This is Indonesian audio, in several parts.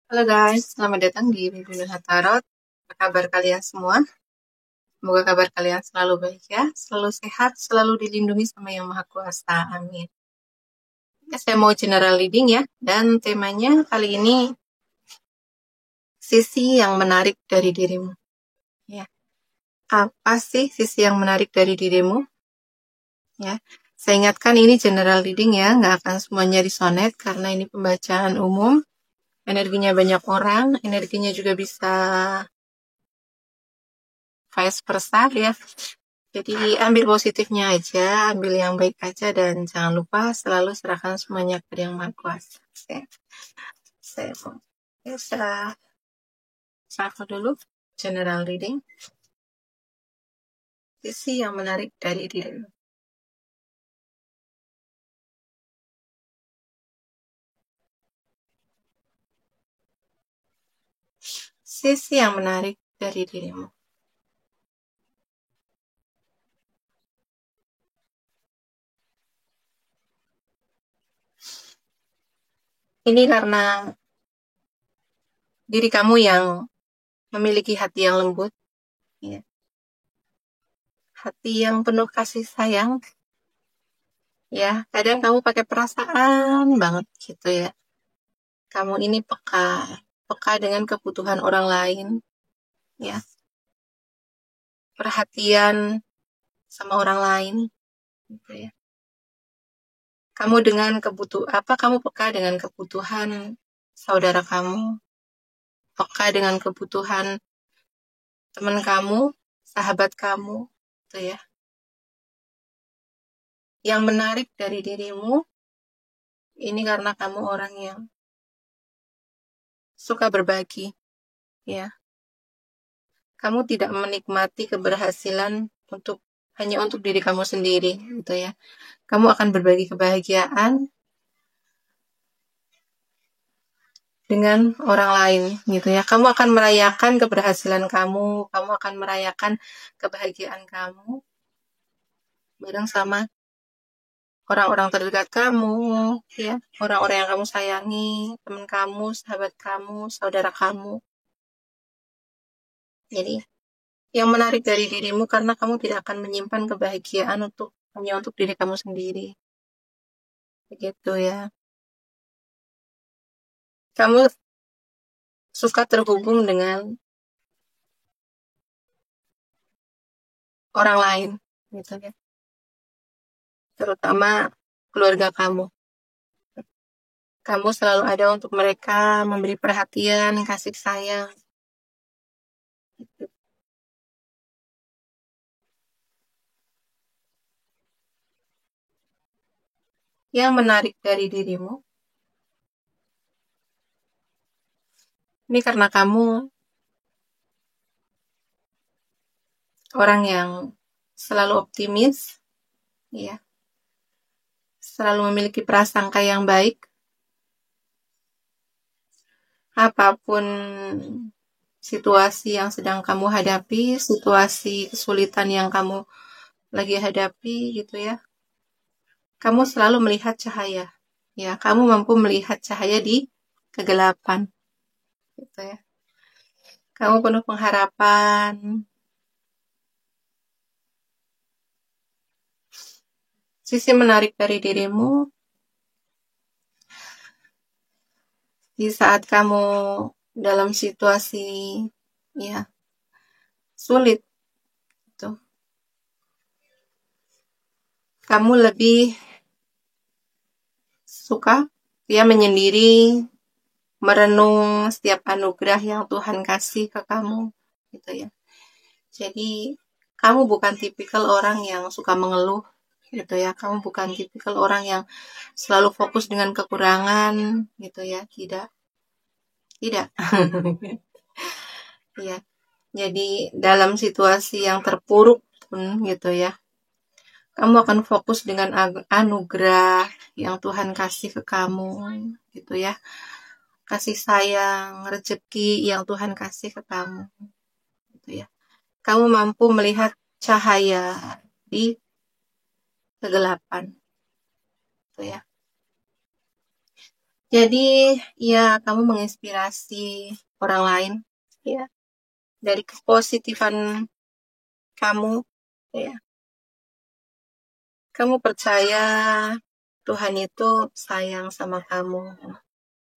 Halo guys, selamat datang di Mimpi Nusa Tarot. Apa kabar kalian semua? Semoga kabar kalian selalu baik ya, selalu sehat, selalu dilindungi sama Yang Maha Kuasa. Amin. Ya, saya mau general reading ya, dan temanya kali ini sisi yang menarik dari dirimu. Ya, apa sih sisi yang menarik dari dirimu? Ya, saya ingatkan ini general reading ya, nggak akan semuanya disonet karena ini pembacaan umum. Energinya banyak orang, energinya juga bisa vice versa ya. Jadi ambil positifnya aja, ambil yang baik aja, dan jangan lupa selalu serahkan semuanya kepada Yang Maha Kuasa. Saya bisa satu dulu, general reading. Sisi yang menarik dari dirimu. Sisi yang menarik dari dirimu. Ini karena diri kamu yang memiliki hati yang lembut, ya. Hati yang penuh kasih sayang, ya. Kadang kamu pakai perasaan banget gitu ya. Kamu ini peka dengan kebutuhan orang lain, ya. Perhatian sama orang lain, gitu ya. Kamu peka dengan kebutuhan saudara kamu, peka dengan kebutuhan teman kamu, sahabat kamu, gitu ya. Yang menarik dari dirimu ini karena kamu orang yang suka berbagi, ya. Kamu tidak menikmati keberhasilan hanya untuk diri kamu sendiri, gitu ya. Kamu akan berbagi kebahagiaan dengan orang lain, gitu ya. Kamu akan merayakan keberhasilan kamu akan merayakan kebahagiaan kamu bareng sama orang-orang terdekat kamu, ya, orang-orang yang kamu sayangi, teman kamu, sahabat kamu, saudara kamu. Jadi, yang menarik dari dirimu karena kamu tidak akan menyimpan kebahagiaan hanya untuk diri kamu sendiri. Begitu ya. Kamu suka terhubung dengan orang lain, gitu ya. Terutama keluarga kamu. Kamu selalu ada untuk mereka, memberi perhatian, kasih sayang. Gitu. Yang menarik dari dirimu, ini karena kamu orang yang selalu optimis, ya, selalu memiliki prasangka yang baik. Apapun situasi yang sedang kamu hadapi, situasi kesulitan yang kamu lagi hadapi, gitu ya. Kamu selalu melihat cahaya, ya. Kamu mampu melihat cahaya di kegelapan, gitu ya. Kamu penuh pengharapan. Sisi menarik dari dirimu di saat kamu dalam situasi ya sulit, gitu. Kamu lebih suka ya menyendiri, merenung setiap anugerah yang Tuhan kasih ke kamu, gitu ya. Jadi kamu bukan tipikal orang yang suka mengeluh, gitu ya. Kamu bukan tipikal orang yang selalu fokus dengan kekurangan, gitu ya. Tidak. Ya. Jadi dalam situasi yang terpuruk pun, gitu ya, kamu akan fokus dengan anugerah yang Tuhan kasih ke kamu, gitu ya. Kasih sayang, rezeki yang Tuhan kasih ke kamu, gitu ya. Kamu mampu melihat cahaya di kegelapan, gitu ya. Jadi ya kamu menginspirasi orang lain ya dari kepositifan kamu ya. Kamu percaya Tuhan itu sayang sama kamu.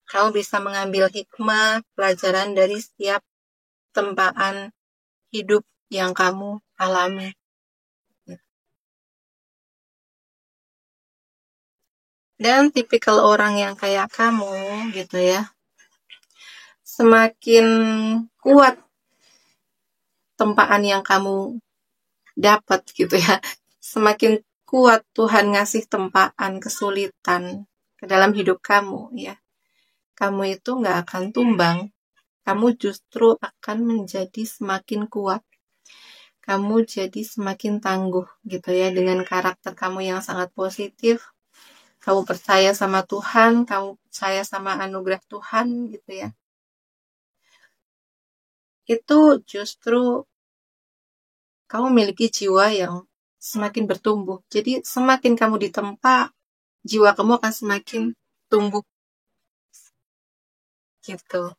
Kamu bisa mengambil hikmah, pelajaran dari setiap tempaan hidup yang kamu alami. Dan tipikal orang yang kayak kamu gitu ya, semakin kuat tempaan yang kamu dapat gitu ya, semakin kuat Tuhan ngasih tempaan kesulitan ke dalam hidup kamu ya, kamu itu nggak akan tumbang, kamu justru akan menjadi semakin kuat, kamu jadi semakin tangguh gitu ya, dengan karakter kamu yang sangat positif, kamu percaya sama Tuhan, kamu percaya sama anugerah Tuhan gitu ya, itu justru kamu memiliki jiwa yang semakin bertumbuh. Jadi semakin kamu ditempa, jiwa kamu akan semakin tumbuh gitu.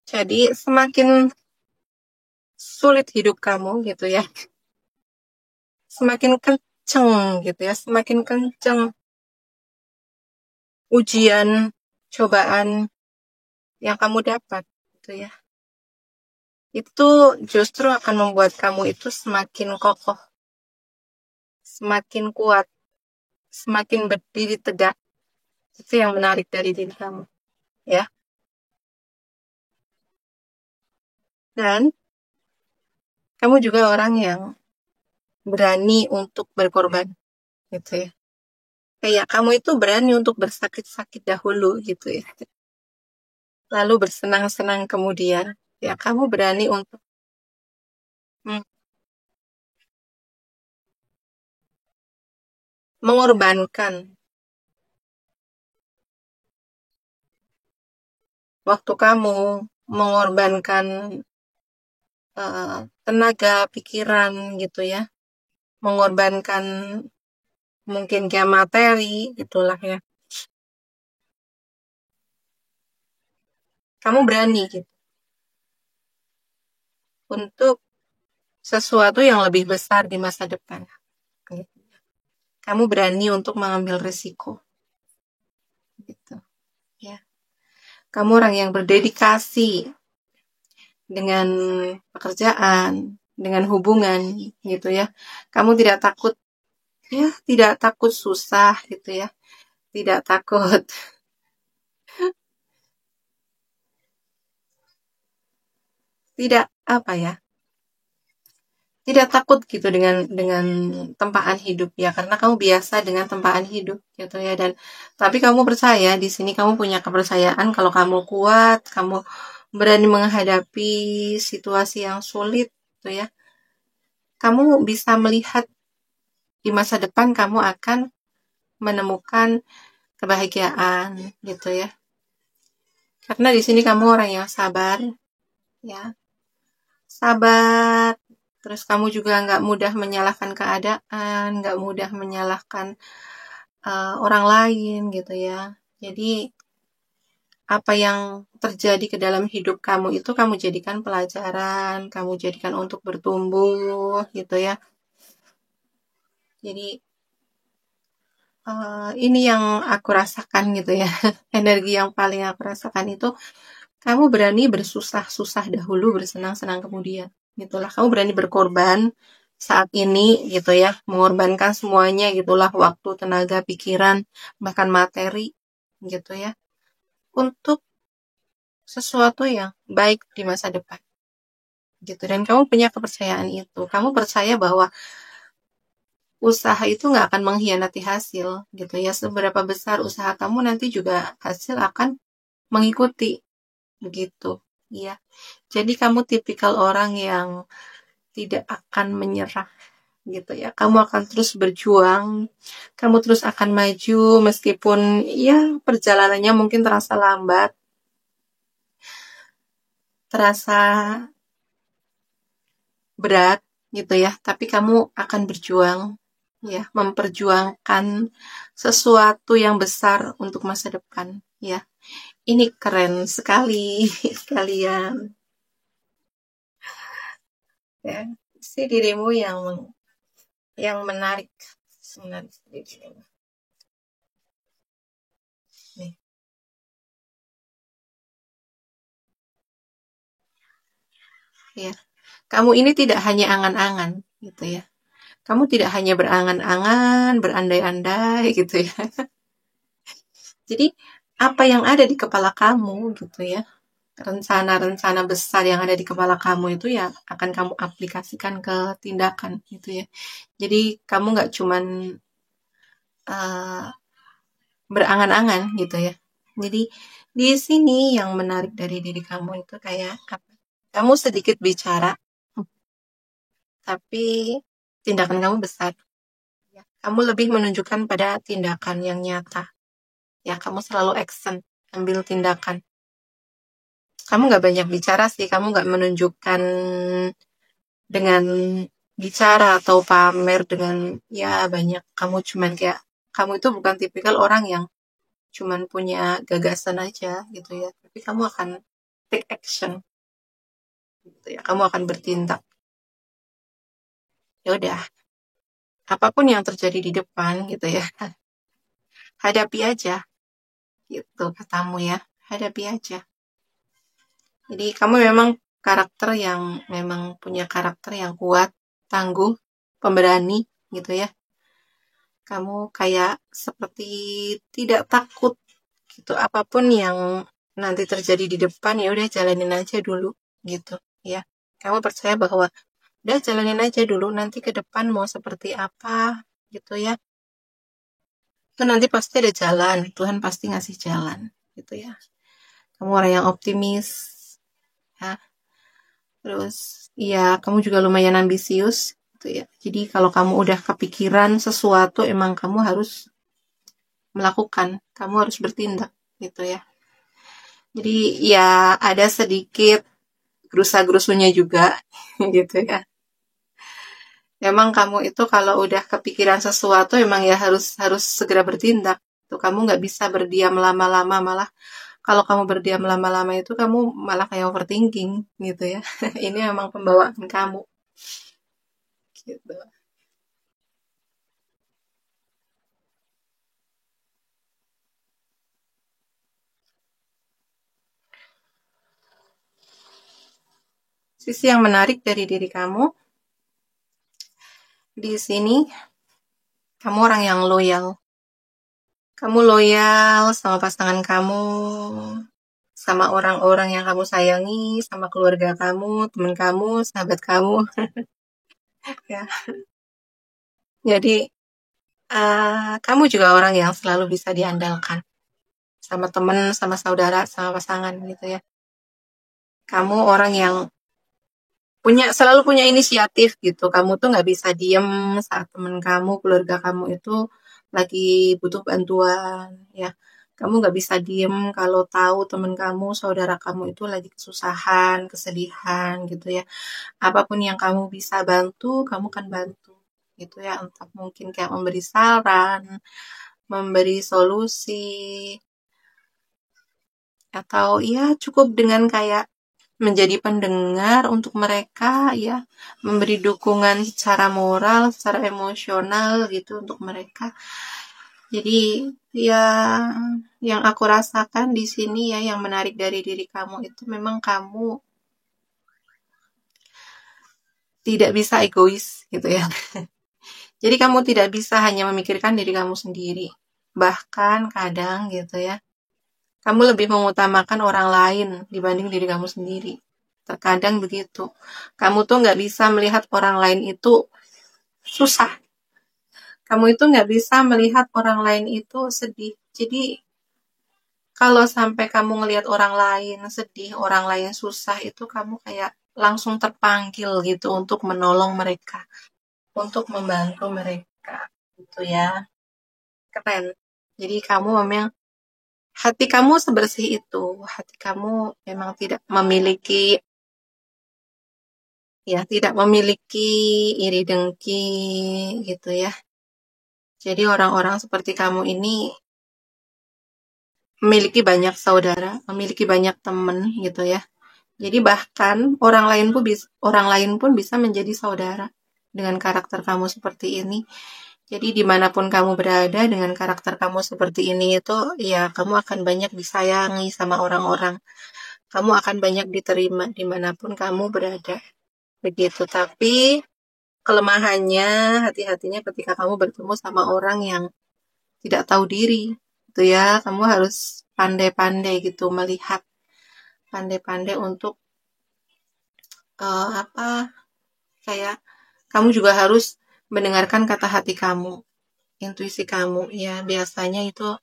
Jadi semakin sulit hidup kamu gitu ya, semakin kenceng gitu ya, semakin kenceng ujian, cobaan yang kamu dapat gitu ya. Itu justru akan membuat kamu itu semakin kokoh, semakin kuat, semakin berdiri tegak. Itu yang menarik dari diri kamu ya. Dan kamu juga orang yang berani untuk berkorban gitu ya. Kayak kamu itu berani untuk bersakit-sakit dahulu gitu ya. Lalu bersenang-senang kemudian. Ya, kamu berani untuk mm, mengorbankan waktu kamu, mengorbankan tenaga, pikiran gitu ya. Mengorbankan mungkin kayak materi gitulah ya. Kamu berani gitu untuk sesuatu yang lebih besar di masa depan. Gitu. Kamu berani untuk mengambil risiko gitu ya. Kamu orang yang berdedikasi dengan pekerjaan, dengan hubungan gitu ya. Kamu tidak takut ya, tidak takut susah gitu ya. Tidak takut tidak apa ya? Tidak takut gitu dengan tempaan hidup ya, karena kamu biasa dengan tempaan hidup gitu ya. Dan tapi kamu percaya di sini, kamu punya kepercayaan kalau kamu kuat, kamu berani menghadapi situasi yang sulit gitu ya. Kamu bisa melihat di masa depan kamu akan menemukan kebahagiaan gitu ya. Karena di sini kamu orang yang sabar ya. Sabar. Terus kamu juga nggak mudah menyalahkan keadaan, nggak mudah menyalahkan orang lain gitu ya. Jadi apa yang terjadi ke dalam hidup kamu itu kamu jadikan pelajaran, kamu jadikan untuk bertumbuh gitu ya. Jadi ini yang aku rasakan gitu ya. Energi yang paling aku rasakan itu kamu berani bersusah-susah dahulu, bersenang-senang kemudian. Gitulah, kamu berani berkorban saat ini gitu ya, mengorbankan semuanya gitulah, waktu, tenaga, pikiran, bahkan materi gitu ya, untuk sesuatu yang baik di masa depan gitu. Dan kamu punya kepercayaan itu. Kamu percaya bahwa usaha itu nggak akan mengkhianati hasil gitu ya. Seberapa besar usaha kamu, nanti juga hasil akan mengikuti begitu. Iya. Jadi kamu tipikal orang yang tidak akan menyerah gitu ya. Kamu akan terus berjuang, kamu terus akan maju meskipun ya perjalanannya mungkin terasa lambat, terasa berat gitu ya, tapi kamu akan berjuang ya, memperjuangkan sesuatu yang besar untuk masa depan, ya. Ini keren sekali kalian. Ya, si dirimu yang menarik sebenarnya dirimu. Nih, ya. Kamu ini tidak hanya angan-angan gitu ya. Kamu tidak hanya berangan-angan, berandai-andai gitu ya. Jadi apa yang ada di kepala kamu gitu ya, rencana-rencana besar yang ada di kepala kamu itu ya akan kamu aplikasikan ke tindakan gitu ya. Jadi kamu nggak cuman uh, berangan-angan gitu ya. Jadi di sini yang menarik dari diri kamu itu kayak apa? Kamu sedikit bicara, tapi tindakan kamu besar. Ya. Kamu lebih menunjukkan pada tindakan yang nyata. Ya, kamu selalu action, ambil tindakan. Kamu nggak banyak bicara sih, kamu nggak menunjukkan dengan bicara atau pamer dengan ya banyak. Kamu cuman kayak, kamu itu bukan tipikal orang yang cuman punya gagasan aja gitu ya. Tapi kamu akan take action gitu ya. Kamu akan bertindak. Ya udah, apapun yang terjadi di depan gitu ya. Hadapi aja gitu katamu ya. Hadapi aja. Jadi kamu memang karakter yang memang punya karakter yang kuat, tangguh, pemberani gitu ya. Kamu kayak seperti tidak takut gitu. Apapun yang nanti terjadi di depan ya udah jalanin aja dulu gitu ya. Kamu percaya bahwa udah jalanin aja dulu nanti ke depan mau seperti apa gitu ya. Kan nanti pasti ada jalan, Tuhan pasti ngasih jalan gitu ya. Kamu orang yang optimis ya. Terus ya kamu juga lumayan ambisius gitu ya. Jadi kalau kamu udah kepikiran sesuatu emang kamu harus melakukan, kamu harus bertindak gitu ya. Jadi ya ada sedikit gerusa-gerusunya juga gitu ya. Memang kamu itu kalau udah kepikiran sesuatu emang ya harus harus segera bertindak. Tuh kamu nggak bisa berdiam lama-lama, malah kalau kamu berdiam lama-lama itu kamu malah kayak overthinking gitu ya. Ini memang pembawaan kamu gitu. Sisi yang menarik dari diri kamu di sini, kamu orang yang loyal. Kamu loyal sama pasangan kamu, sama orang-orang yang kamu sayangi, sama keluarga kamu, teman kamu, sahabat kamu. Ya. Jadi kamu juga orang yang selalu bisa diandalkan sama teman, sama saudara, sama pasangan gitu ya. Kamu orang yang selalu punya inisiatif gitu. Kamu tuh nggak bisa diem saat teman kamu, keluarga kamu itu lagi butuh bantuan ya. Kamu nggak bisa diem kalau tahu teman kamu, saudara kamu itu lagi kesusahan, kesedihan gitu ya. Apapun yang kamu bisa bantu, kamu kan bantu gitu ya. Entah mungkin kayak memberi saran, memberi solusi, atau ya cukup dengan kayak menjadi pendengar untuk mereka ya, memberi dukungan secara moral, secara emosional gitu untuk mereka. Jadi ya yang aku rasakan di sini ya yang menarik dari diri kamu itu memang kamu tidak bisa egois gitu ya. Jadi kamu tidak bisa hanya memikirkan diri kamu sendiri. Bahkan kadang gitu ya, kamu lebih mengutamakan orang lain dibanding diri kamu sendiri. Terkadang begitu. Kamu tuh nggak bisa melihat orang lain itu susah. Kamu itu nggak bisa melihat orang lain itu sedih. Jadi kalau sampai kamu ngelihat orang lain sedih, orang lain susah, itu kamu kayak langsung terpanggil gitu untuk menolong mereka, untuk membantu mereka. Gitu ya. Keren. Jadi kamu memang hati kamu sebersih itu. Hati kamu memang tidak memiliki ya tidak memiliki iri dengki gitu ya. Jadi orang-orang seperti kamu ini memiliki banyak saudara, memiliki banyak teman gitu ya. Jadi bahkan orang lain pun bisa menjadi saudara dengan karakter kamu seperti ini. Jadi dimanapun kamu berada dengan karakter kamu seperti ini itu, ya kamu akan banyak disayangi sama orang-orang. Kamu akan banyak diterima dimanapun kamu berada. Begitu. Tapi kelemahannya, hati-hatinya ketika kamu bertemu sama orang yang tidak tahu diri. Itu ya, kamu harus pandai-pandai gitu melihat, pandai-pandai untuk apa kayak kamu juga harus mendengarkan kata hati kamu, intuisi kamu. Ya, biasanya itu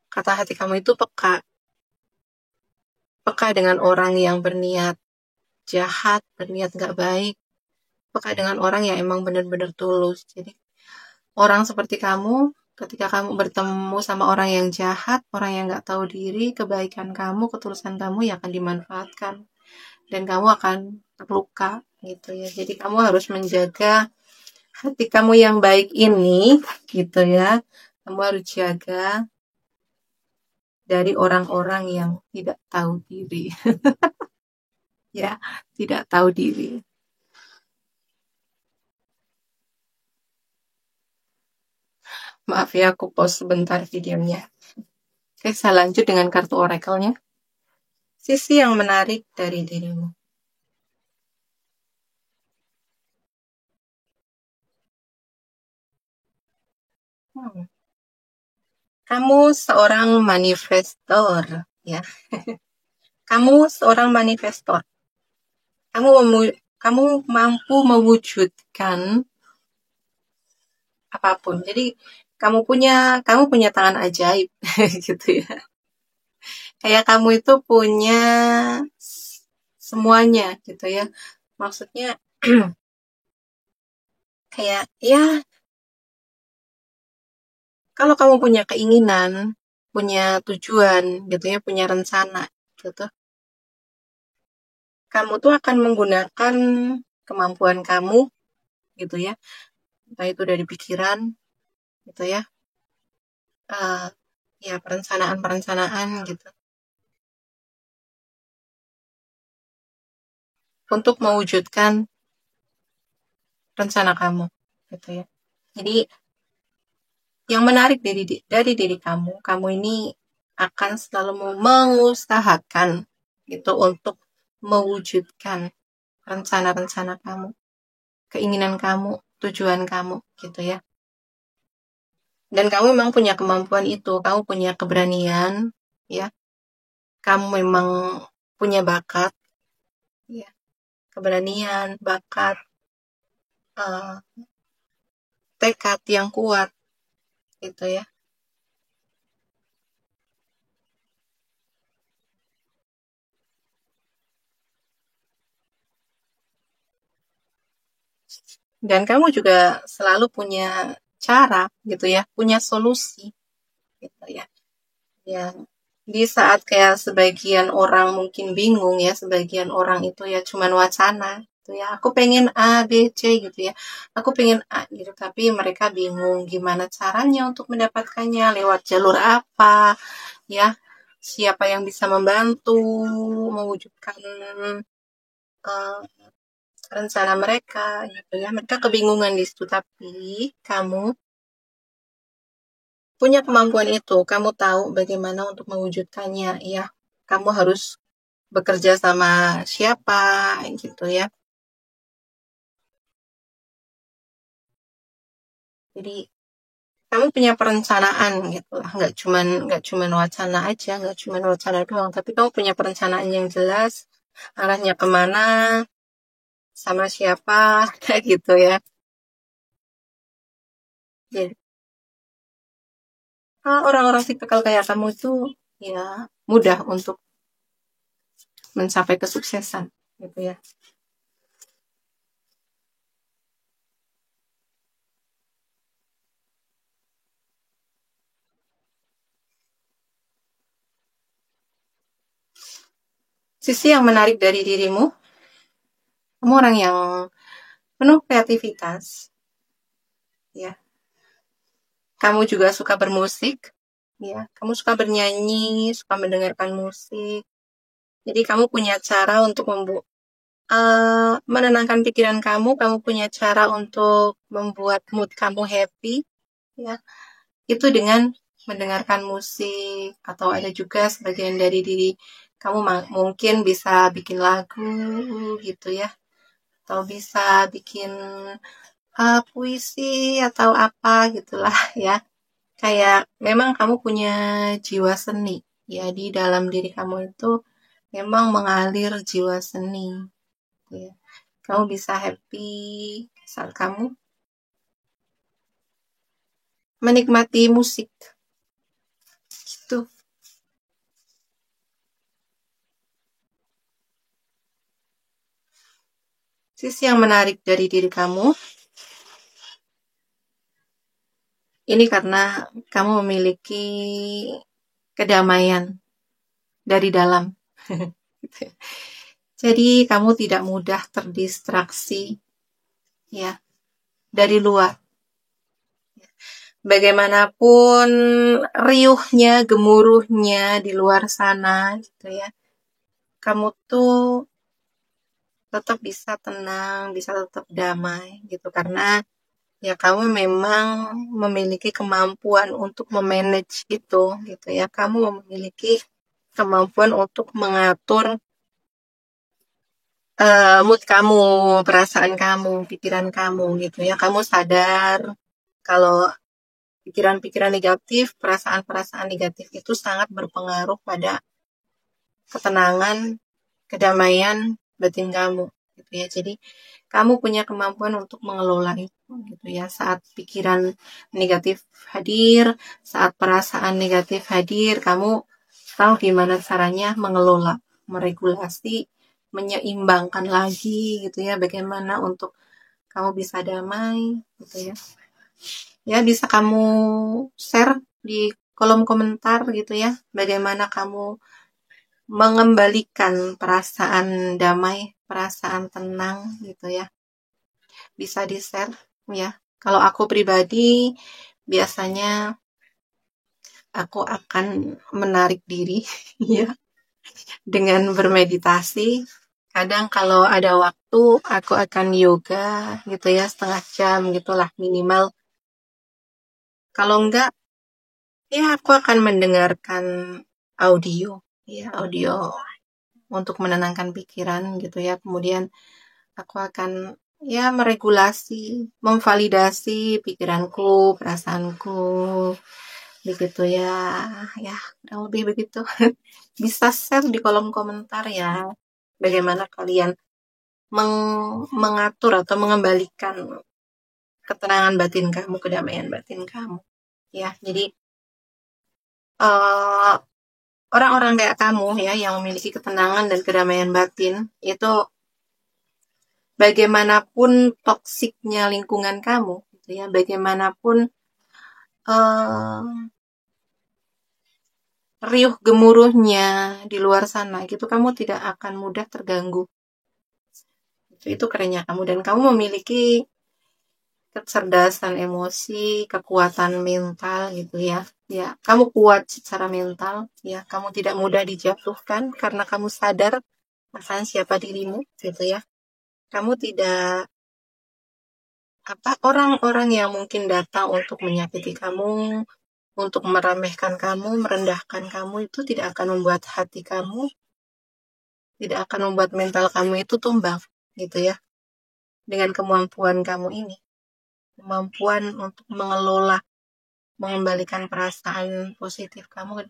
kata hati kamu itu peka, peka dengan orang yang berniat jahat, berniat gak baik, peka dengan orang yang emang benar-benar tulus. Jadi orang seperti kamu, ketika kamu bertemu sama orang yang jahat, orang yang gak tahu diri, kebaikan kamu, ketulusan kamu ya akan dimanfaatkan dan kamu akan terluka gitu ya. Jadi kamu harus menjaga hati kamu yang baik ini gitu ya. Kamu harus jaga dari orang-orang yang tidak tahu diri. Ya, tidak tahu diri. Maaf ya, aku pause sebentar videonya. Oke, saya lanjut dengan kartu oracle-nya. Sisi yang menarik dari dirimu. Kamu seorang manifestor, ya. Kamu seorang manifestor. Kamu mampu mewujudkan apapun. Jadi kamu punya tangan ajaib gitu ya. Kayak kamu itu punya semuanya gitu ya. Maksudnya kayak ya kalau kamu punya keinginan, punya tujuan gitu ya, punya rencana gitu. Kamu tuh akan menggunakan kemampuan kamu gitu ya. Entah itu dari pikiran gitu ya. Ya perencanaan-perencanaan gitu. Untuk mewujudkan rencana kamu gitu ya. Jadi yang menarik dari diri kamu ini akan selalu mengusahakan gitu untuk mewujudkan rencana-rencana kamu, keinginan kamu, tujuan kamu gitu ya. Dan kamu memang punya kemampuan itu, kamu punya keberanian ya. Kamu memang punya bakat ya. Keberanian, bakat, uh, tekad yang kuat gitu ya. Dan kamu juga selalu punya cara gitu ya, punya solusi gitu ya. Ya, di saat kayak sebagian orang mungkin bingung ya, sebagian orang itu ya cuman wacana gitu ya. Aku pengen A, B, C gitu ya. Aku pengen A gitu, tapi mereka bingung gimana caranya untuk mendapatkannya, lewat jalur apa ya. Siapa yang bisa membantu mewujudkan uh, rencana mereka gitu ya. Mereka kebingungan di situ, tapi kamu punya kemampuan itu, kamu tahu bagaimana untuk mewujudkannya ya. Kamu harus bekerja sama siapa gitu ya. Jadi kamu punya perencanaan gitu lah, nggak cuman wacana aja, nggak cuman wacana doang, tapi kamu punya perencanaan yang jelas, arahnya kemana, sama siapa, kayak gitu ya. Jadi orang-orang tipikal kayak kamu itu ya mudah untuk mencapai kesuksesan gitu ya. Sisi yang menarik dari dirimu, kamu orang yang penuh kreativitas, ya. kamu juga suka bermusik, ya, kamu suka bernyanyi, suka mendengarkan musik. Jadi kamu punya cara untuk menenangkan pikiran kamu punya cara untuk membuat mood kamu happy, ya. Itu dengan mendengarkan musik, atau ada juga sebagian dari diri kamu mungkin bisa bikin lagu gitu ya, atau bisa bikin puisi atau apa gitulah ya. Kayak memang kamu punya jiwa seni, ya, di dalam diri kamu itu memang mengalir jiwa seni, ya. Kamu bisa happy saat kamu menikmati musik gitu. Sisi yang menarik dari diri kamu ini karena kamu memiliki kedamaian dari dalam. Jadi kamu tidak mudah terdistraksi, ya, dari luar. Bagaimanapun riuhnya, gemuruhnya di luar sana gitu ya, kamu tuh tetap bisa tenang, bisa tetap damai gitu, karena ya kamu memang memiliki kemampuan untuk memanage itu gitu ya. Kamu memiliki kemampuan untuk mengatur mood kamu, perasaan kamu, pikiran kamu gitu ya. Kamu sadar kalau pikiran-pikiran negatif, perasaan-perasaan negatif itu sangat berpengaruh pada ketenangan, kedamaian batin kamu gitu ya. Jadi kamu punya kemampuan untuk mengelola itu gitu ya. Saat pikiran negatif hadir, saat perasaan negatif hadir, kamu tahu gimana caranya mengelola, meregulasi, menyeimbangkan lagi gitu ya. Bagaimana untuk kamu bisa damai gitu ya. Ya, bisa kamu share di kolom komentar gitu ya, bagaimana kamu mengembalikan perasaan damai, perasaan tenang gitu ya. Bisa di-share ya. Kalau aku pribadi biasanya aku akan menarik diri ya dengan bermeditasi. Kadang kalau ada waktu aku akan yoga gitu ya, setengah jam gitulah minimal. Kalau enggak, ya aku akan mendengarkan audio, ya, audio untuk menenangkan pikiran gitu ya. Kemudian aku akan ya meregulasi, memvalidasi pikiranku, perasaanku, begitu ya. Ya, kurang lebih begitu. Bisa share di kolom komentar ya, bagaimana kalian mengatur atau mengembalikan ketenangan batin kamu, kedamaian batin kamu. Ya, jadi uh, orang-orang kayak kamu ya yang memiliki ketenangan dan kedamaian batin itu, bagaimanapun toksiknya lingkungan kamu gitu ya, bagaimanapun riuh gemuruhnya di luar sana gitu, kamu tidak akan mudah terganggu. Itu kerennya kamu, dan kamu memiliki kecerdasan emosi, kekuatan mental gitu ya. Ya, kamu kuat secara mental, ya. Kamu tidak mudah dijatuhkan karena kamu sadar akan siapa dirimu gitu ya. Kamu tidak orang-orang yang mungkin datang untuk menyakiti kamu, untuk meremehkan kamu, merendahkan kamu, itu tidak akan membuat hati kamu, tidak akan membuat mental kamu itu tumbang gitu ya. Dengan kemampuan kamu ini, kemampuan untuk mengelola, mengembalikan perasaan positif kamu,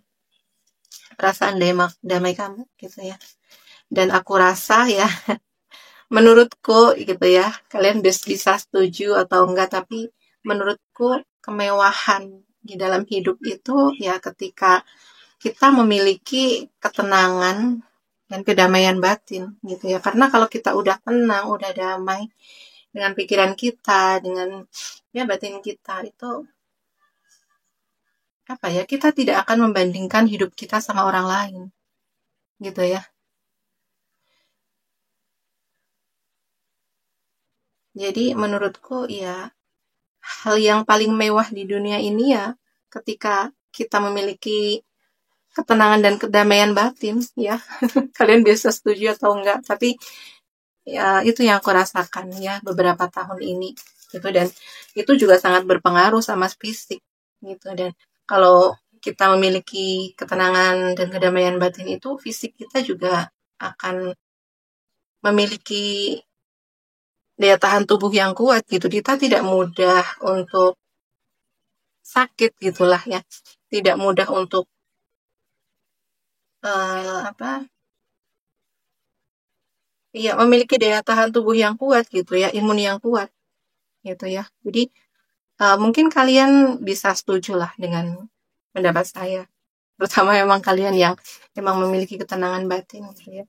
perasaan damai kamu gitu ya. Dan aku rasa ya, menurutku gitu ya, kalian bisa setuju atau enggak, tapi menurutku kemewahan di dalam hidup itu ya ketika kita memiliki ketenangan dan kedamaian batin gitu ya. Karena kalau kita udah tenang, udah damai dengan pikiran kita, dengan ya batin kita, itu apa ya, kita tidak akan membandingkan hidup kita sama orang lain gitu ya. Jadi menurutku ya hal yang paling mewah di dunia ini ya ketika kita memiliki ketenangan dan kedamaian batin, ya. Kalian bisa setuju atau enggak, tapi ya itu yang aku rasakan ya beberapa tahun ini gitu, dan itu juga sangat berpengaruh sama fisik gitu. Dan kalau kita memiliki ketenangan dan kedamaian batin itu, fisik kita juga akan memiliki daya tahan tubuh yang kuat gitu. Kita tidak mudah untuk sakit gitulah ya, tidak mudah untuk memiliki daya tahan tubuh yang kuat gitu ya, imun yang kuat gitu ya. Jadi mungkin kalian bisa setuju lah dengan pendapat saya, terutama memang kalian yang memang memiliki ketenangan batin gitu ya.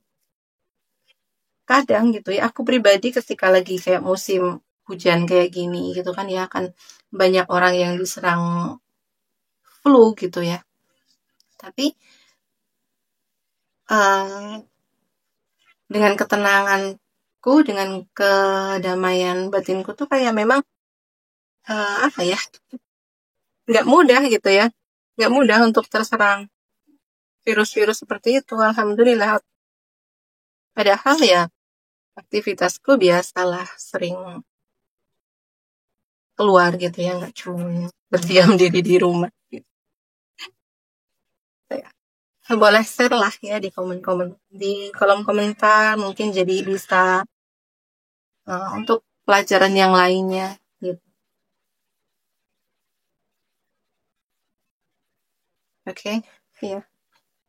Kadang gitu ya, aku pribadi ketika lagi kayak musim hujan kayak gini gitu kan ya, kan banyak orang yang diserang flu gitu ya. Tapi dengan ketenanganku, dengan kedamaian batinku tuh kayak memang nggak mudah gitu ya, nggak mudah untuk terserang virus-virus seperti itu, alhamdulillah. Padahal ya aktivitasku biasalah, sering keluar gitu ya, nggak cuma berdiam diri di rumah gitu. Ya. Boleh share lah ya di kolom komentar, mungkin jadi bisa untuk pelajaran yang lainnya gitu. Oke, ya.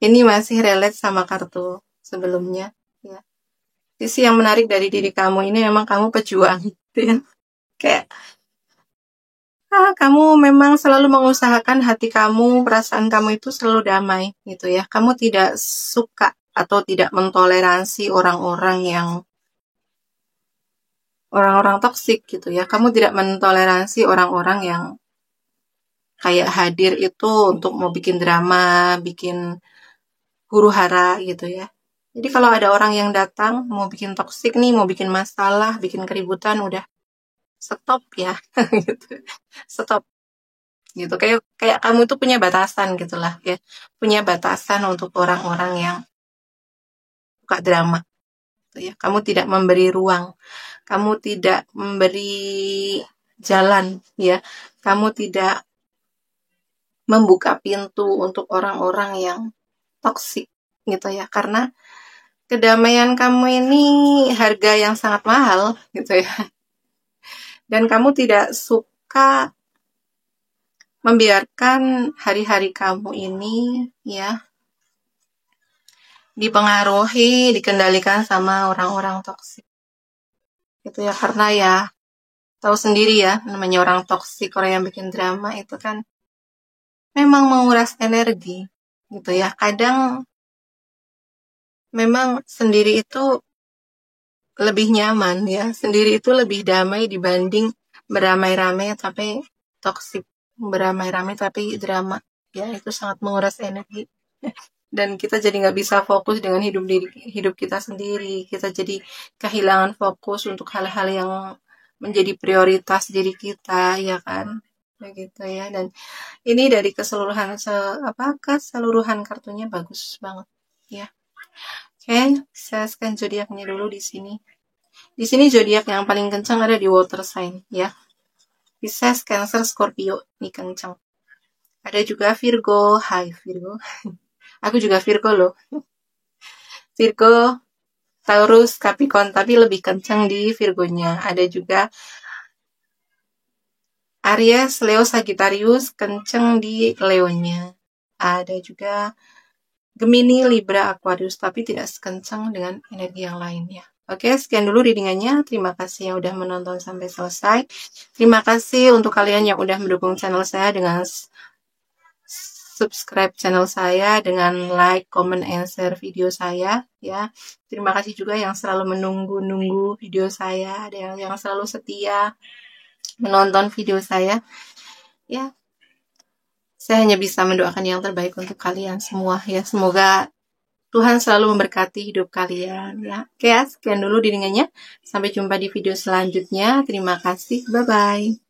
Ini masih relate sama kartu sebelumnya ya. Sisi yang menarik dari diri kamu ini memang kamu pejuang gitu ya. Kayak kamu memang selalu mengusahakan hati kamu, perasaan kamu itu selalu damai gitu ya. Kamu tidak suka atau tidak mentoleransi orang-orang toksik gitu ya. Kamu tidak mentoleransi orang-orang yang kayak hadir itu untuk mau bikin drama, bikin huru hara gitu ya. Jadi kalau ada orang yang datang mau bikin toksik nih, mau bikin masalah, bikin keributan, udah stop ya. Gitu. Stop gitu. Kayak kamu tuh punya batasan gitulah ya. Punya batasan untuk orang-orang yang suka drama gitu ya. Kamu tidak memberi ruang. Kamu tidak memberi jalan ya. Kamu tidak membuka pintu untuk orang-orang yang toksik gitu ya. Karena kedamaian kamu ini harga yang sangat mahal gitu ya. Dan kamu tidak suka membiarkan hari-hari kamu ini ya dipengaruhi, dikendalikan sama orang-orang toksik. Gitu ya, karena ya tahu sendiri ya, namanya orang toksik, orang yang bikin drama itu kan memang menguras energi gitu ya. Kadang memang sendiri itu lebih nyaman ya, sendiri itu lebih damai dibanding beramai-ramai tapi toksik, beramai-ramai tapi drama ya, itu sangat menguras energi. Dan kita jadi nggak bisa fokus dengan hidup kita sendiri. Kita jadi kehilangan fokus untuk hal-hal yang menjadi prioritas diri kita, ya kan, begitu ya. Dan ini dari keseluruhan kartunya bagus banget ya. Oke, saya scan zodiaknya dulu di sini. Di sini zodiak yang paling kencang ada di water sign ya. Pisces, Cancer, Scorpio, ini kencang. Ada juga Virgo, hai Virgo. Aku juga Virgo loh. Virgo, Taurus, Capricorn, tapi lebih kencang di Virgonya. Ada juga Aries, Leo, Sagittarius, kencang di Leonya. Ada juga Gemini, Libra, Aquarius, tapi tidak sekencang dengan energi yang lainnya. Oke, sekian dulu readingannya. Terima kasih yang udah menonton sampai selesai. Terima kasih untuk kalian yang udah mendukung channel saya dengan subscribe channel saya, dengan like, comment, and share video saya ya. Terima kasih juga yang selalu menunggu video saya, ada yang selalu setia menonton video saya ya. Saya hanya bisa mendoakan yang terbaik untuk kalian semua ya. Semoga Tuhan selalu memberkati hidup kalian ya. Oke ya, sekian dulu readingannya. Sampai jumpa di video selanjutnya. Terima kasih. Bye-bye.